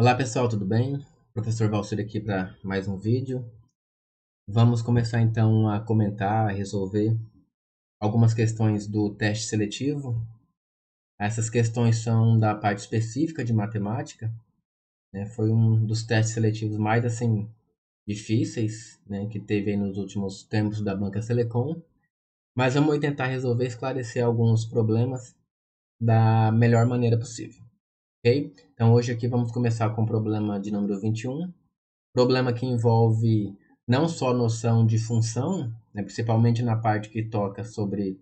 Olá pessoal, tudo bem? Professor Valcir aqui para mais um vídeo. Vamos começar então a comentar, a resolver algumas questões do teste seletivo. Essas questões são da parte específica de matemática, né? Foi um dos testes seletivos mais assim difíceis, né, que teve aí nos últimos tempos da Banca Selecom. Mas vamos tentar resolver, esclarecer alguns problemas da melhor maneira possível, ok? Então hoje aqui vamos começar com o problema de número 21. Problema que envolve não só noção de função, né, principalmente na parte que toca sobre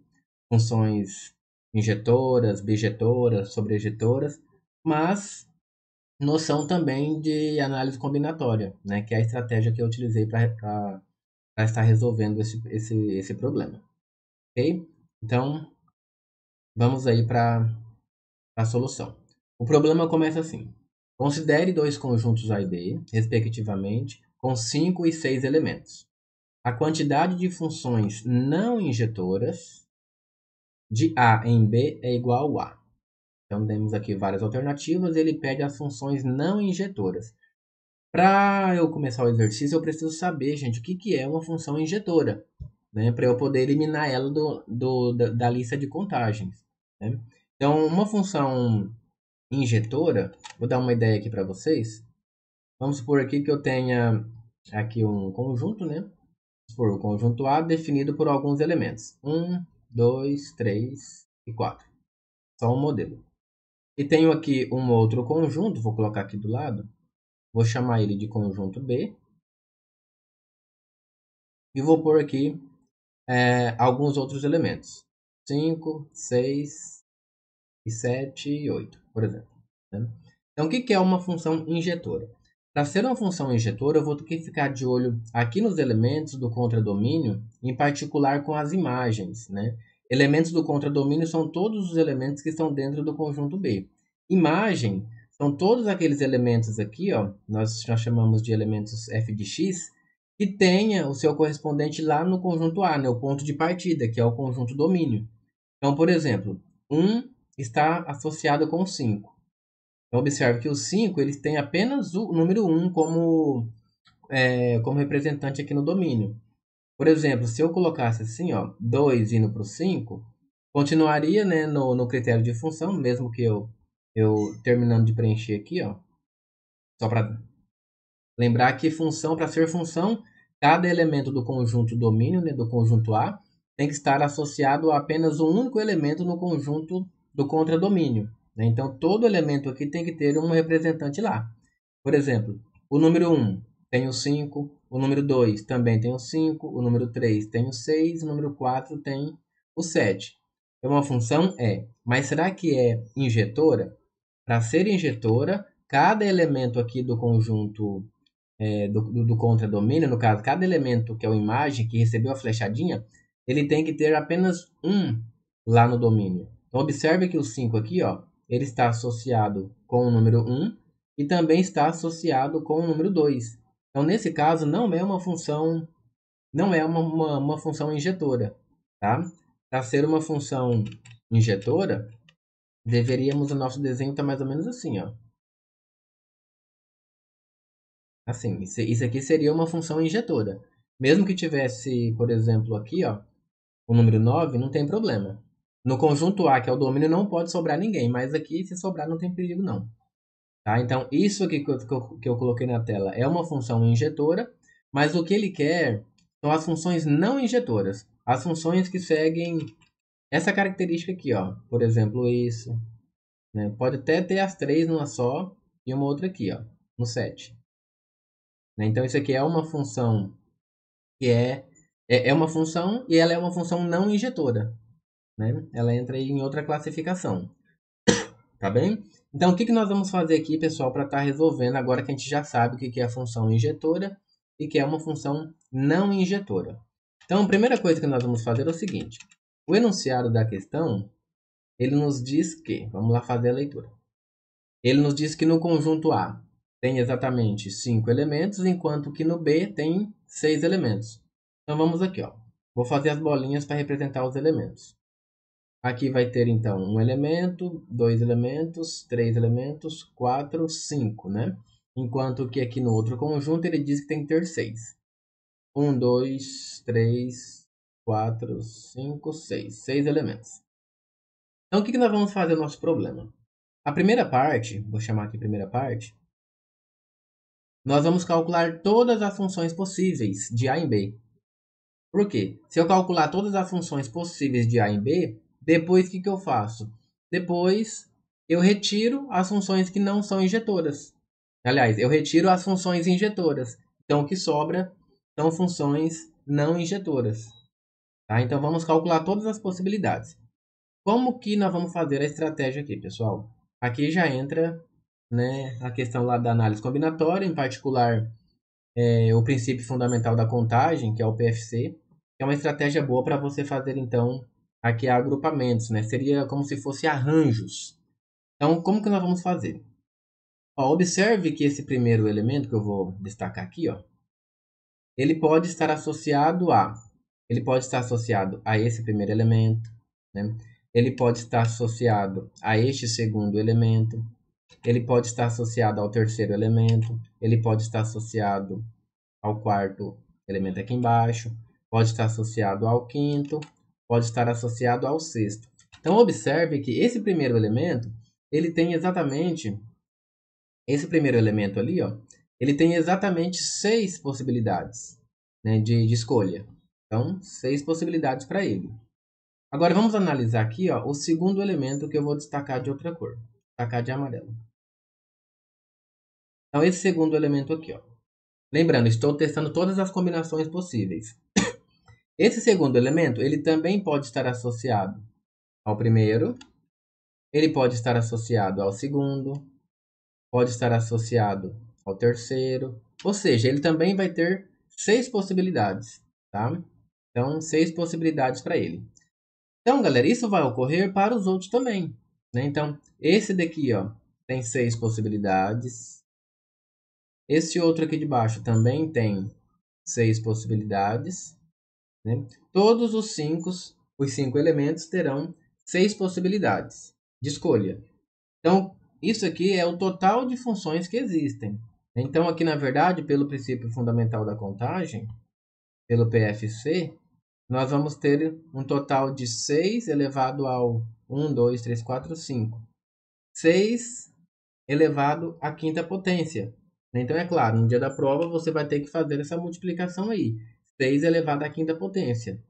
funções injetoras, bijetoras, sobrejetoras, mas noção também de análise combinatória, né, que é a estratégia que eu utilizei para estar resolvendo esse problema. Ok? Então, vamos aí para a solução. O problema começa assim. Considere dois conjuntos A e B, respectivamente, com 5 e 6 elementos. A quantidade de funções não injetoras de A em B é igual a. Então, temos aqui várias alternativas. Ele pede as funções não injetoras. Para eu começar o exercício, eu preciso saber, gente, o que é uma função injetora, né? Para eu poder eliminar ela da lista de contagens, né? Então, uma função injetora, vou dar uma ideia aqui para vocês. Vamos supor aqui que eu tenha aqui um conjunto, né? Vamos supor o conjunto A definido por alguns elementos. 1, 2, 3 e 4. Só um modelo. E tenho aqui um outro conjunto, vou colocar aqui do lado. Vou chamar ele de conjunto B. E vou pôr aqui alguns outros elementos. 5, 6 e 7 e 8, por exemplo, né? Então, o que é uma função injetora? Para ser uma função injetora, eu vou ter que ficar de olho aqui nos elementos do contradomínio, em particular com as imagens, né? Elementos do contradomínio são todos os elementos que estão dentro do conjunto B. Imagem são todos aqueles elementos aqui, ó, nós já chamamos de elementos f de x, que tenha o seu correspondente lá no conjunto A, né? O ponto de partida, que é o conjunto domínio. Então, por exemplo, 1 está associado com 5. Então, observe que os 5 eles têm apenas o número 1 como representante aqui no domínio. Por exemplo, se eu colocasse assim, ó, 2 indo para o 5, continuaria, né, no critério de função, mesmo que eu terminando de preencher aqui, ó, só para lembrar que função, para ser função, cada elemento do conjunto domínio, né, do conjunto A, tem que estar associado a apenas um único elemento no conjunto do contradomínio, né? Então, todo elemento aqui tem que ter um representante lá. Por exemplo, o número 1 tem o 5, o número 2 também tem o 5, o número 3 tem o 6, o número 4 tem o 7. Então, uma função é, mas será que é injetora? Para ser injetora, cada elemento aqui do conjunto do contradomínio, no caso, cada elemento que é uma imagem que recebeu a flechadinha, ele tem que ter apenas um lá no domínio. Então, observe que o 5 aqui, ó, ele está associado com o número 1 e também está associado com o número 2. Então, nesse caso, não é uma função, não é uma função injetora, tá? Para ser uma função injetora, deveríamos, o nosso desenho estar mais ou menos assim, ó. Assim, isso aqui seria uma função injetora. Mesmo que tivesse, por exemplo, aqui, ó, o número 9, não tem problema. No conjunto A, que é o domínio, não pode sobrar ninguém, mas aqui, se sobrar, não tem perigo, não. Tá? Então, isso aqui que eu coloquei na tela é uma função injetora, mas o que ele quer são as funções não injetoras. As funções que seguem essa característica aqui, ó. Por exemplo, isso. Né? Pode até ter as três numa só e uma outra aqui, ó, no 7. Né? Então, isso aqui é uma função que é uma função e ela é uma função não injetora. Né? Ela entra em outra classificação. Tá bem? Então, o que nós vamos fazer aqui, pessoal, para estar resolvendo agora que a gente já sabe o que é a função injetora e que é uma função não injetora. Então, a primeira coisa que nós vamos fazer é o seguinte. O enunciado da questão, ele nos diz que, vamos lá fazer a leitura. Ele nos diz que no conjunto A tem exatamente 5 elementos, enquanto que no B tem 6 elementos. Então vamos aqui, ó. Vou fazer as bolinhas para representar os elementos. Aqui vai ter, então, um elemento, 2 elementos, 3 elementos, 4, 5, né? Enquanto que aqui no outro conjunto ele diz que tem que ter 6. 1, 2, 3, 4, 5, 6. 6 elementos. Então, o que nós vamos fazer no nosso problema? A primeira parte, vou chamar aqui primeira parte, nós vamos calcular todas as funções possíveis de A em B. Por quê? Se eu calcular todas as funções possíveis de A em B, depois o que eu faço? Depois eu retiro as funções que não são injetoras. Aliás, eu retiro as funções injetoras. Então, o que sobra são funções não injetoras. Tá? Então, vamos calcular todas as possibilidades. Como que nós vamos fazer a estratégia aqui, pessoal? Aqui já entra, né, a questão lá da análise combinatória, em particular o princípio fundamental da contagem, que é o PFC, que é uma estratégia boa para você fazer, então, aqui agrupamentos, né? Seria como se fosse arranjos. Então, como que nós vamos fazer? Ó, observe que esse primeiro elemento que eu vou destacar aqui, ó, ele pode estar associado a esse primeiro elemento, né? Ele pode estar associado a este segundo elemento, ele pode estar associado ao terceiro elemento, ele pode estar associado ao quarto elemento aqui embaixo, pode estar associado ao quinto, pode estar associado ao sexto. Então, observe que esse primeiro elemento, ele tem exatamente, esse primeiro elemento ali, ó, ele tem exatamente 6 possibilidades, né, de escolha. Então, 6 possibilidades para ele. Agora, vamos analisar aqui, ó, o segundo elemento que eu vou destacar de outra cor. Destacar de amarelo. Então, esse segundo elemento aqui, ó. Lembrando, estou testando todas as combinações possíveis. Esse segundo elemento, ele também pode estar associado ao primeiro, ele pode estar associado ao segundo, pode estar associado ao terceiro, ou seja, ele também vai ter 6 possibilidades, tá? Então, 6 possibilidades para ele. Então, galera, isso vai ocorrer para os outros também, né? Então, esse daqui, ó, tem 6 possibilidades. Esse outro aqui de baixo também tem 6 possibilidades, né? Todos os 5 elementos terão 6 possibilidades de escolha. Então, isso aqui é o total de funções que existem. Então, aqui, na verdade, pelo princípio fundamental da contagem, pelo PFC, nós vamos ter um total de 6 elevado ao 1, 2, 3, 4, 5. 6 elevado à quinta potência. Então, é claro, no dia da prova você vai ter que fazer essa multiplicação aí. 6 elevado à quinta potência.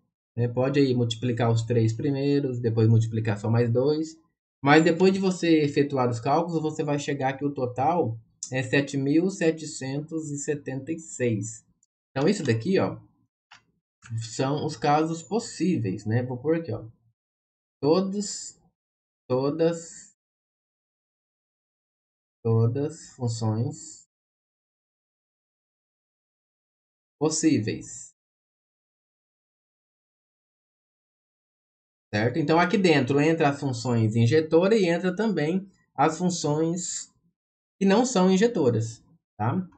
Pode aí multiplicar os 3 primeiros, depois multiplicar só mais 2. Mas depois de você efetuar os cálculos, você vai chegar que o total é 7.776. Então, isso daqui, ó, são os casos possíveis, né? Vou pôr aqui, ó. Todas funções possíveis. Certo? Então, aqui dentro entra as funções injetora e entra também as funções que não são injetoras, tá?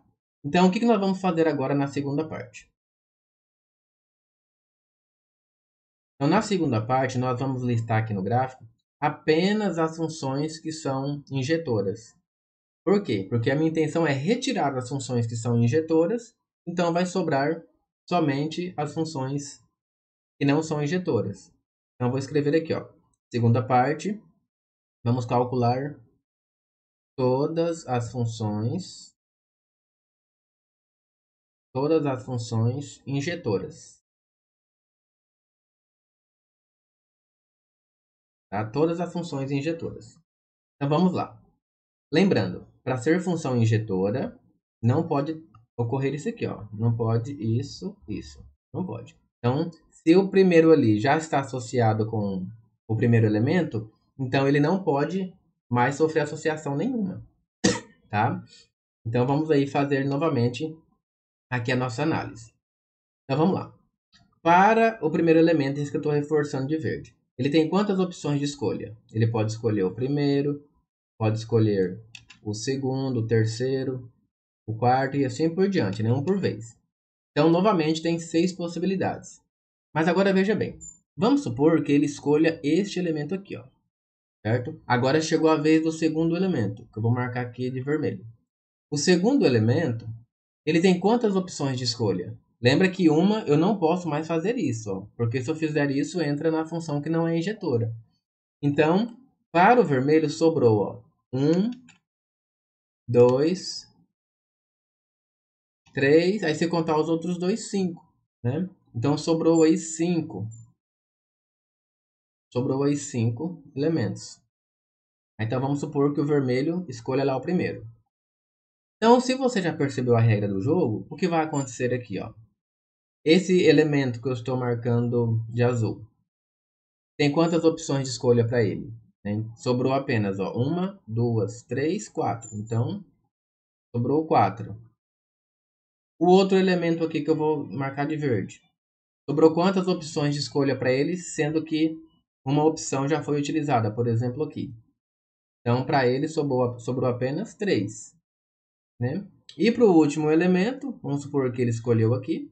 Então, o que nós vamos fazer agora na segunda parte? Então, na segunda parte, nós vamos listar aqui no gráfico apenas as funções que são injetoras. Por quê? Porque a minha intenção é retirar as funções que são injetoras, então vai sobrar somente as funções que não são injetoras. Então, vou escrever aqui, ó. Segunda parte, vamos calcular todas as funções injetoras. Tá? Todas as funções injetoras. Então, vamos lá. Lembrando, para ser função injetora, não pode ocorrer isso aqui, ó. Não pode isso. Não pode. Então, se o primeiro ali já está associado com o primeiro elemento, então ele não pode mais sofrer associação nenhuma, tá? Então, vamos aí fazer novamente aqui a nossa análise. Então, vamos lá. Para o primeiro elemento, esse que eu estou reforçando de verde. Ele tem quantas opções de escolha? Ele pode escolher o primeiro, pode escolher o segundo, o terceiro, o quarto e assim por diante, né? Um por vez. Então, novamente, tem 6 possibilidades. Mas agora veja bem. Vamos supor que ele escolha este elemento aqui, ó, certo? Agora chegou a vez do segundo elemento, que eu vou marcar aqui de vermelho. O segundo elemento, ele tem quantas opções de escolha? Lembra que uma eu não posso mais fazer isso, ó, porque se eu fizer isso, entra na função que não é injetora. Então, para o vermelho sobrou, ó, 1, 2, 3, aí se contar os outros dois, 5, né? Então sobrou aí 5. Sobrou aí 5 elementos. Então vamos supor que o vermelho escolha lá o primeiro. Então, se você já percebeu a regra do jogo, o que vai acontecer aqui, ó? Esse elemento que eu estou marcando de azul, tem quantas opções de escolha para ele? Sobrou apenas, ó, 1, 2, 3, 4. Então, sobrou 4. O outro elemento aqui que eu vou marcar de verde. Sobrou quantas opções de escolha para ele, sendo que uma opção já foi utilizada, por exemplo, aqui. Então, para ele sobrou apenas 3. Né? E para o último elemento, vamos supor que ele escolheu aqui.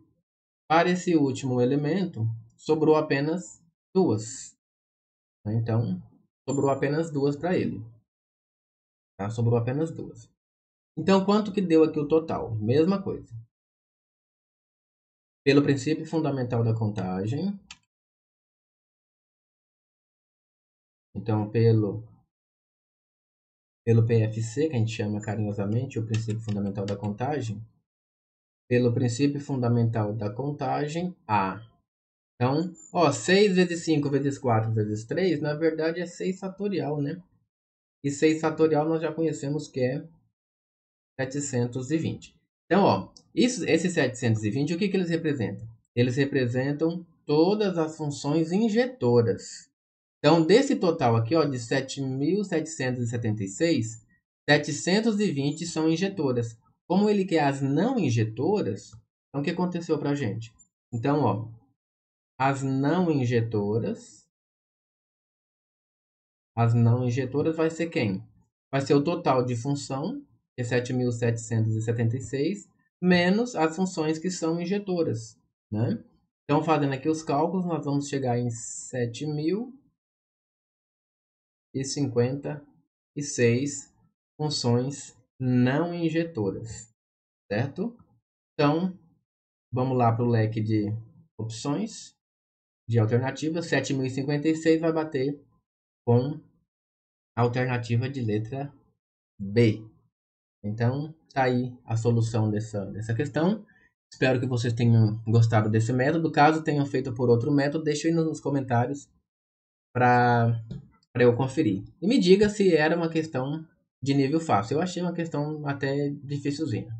Para esse último elemento, sobrou apenas 2. Então, sobrou apenas 2 para ele. Tá? Sobrou apenas 2. Então, quanto que deu aqui o total? Mesma coisa. Pelo princípio fundamental da contagem. Então, pelo PFC, que a gente chama carinhosamente o princípio fundamental da contagem. Pelo princípio fundamental da contagem, A. Então, ó, 6 vezes 5 vezes 4 vezes 3, na verdade é 6 fatorial, né? E 6 fatorial nós já conhecemos que é 720. Então, ó, esses 720, o que eles representam? Eles representam todas as funções injetoras. Então, desse total aqui, ó, de 7.776, 720 são injetoras. Como ele quer as não injetoras, então o que aconteceu para a gente? Então, ó, as não injetoras vai ser quem? Vai ser o total de função, que é 7.776, menos as funções que são injetoras, né? Então, fazendo aqui os cálculos, nós vamos chegar em 7.056 funções não injetoras, certo? Então, vamos lá para o leque de opções, de alternativas. 7.056 vai bater com a alternativa de letra B. Então, tá aí a solução dessa questão. Espero que vocês tenham gostado desse método. Caso tenham feito por outro método, deixe aí nos comentários para eu conferir. E me diga se era uma questão de nível fácil. Eu achei uma questão até dificilzinha.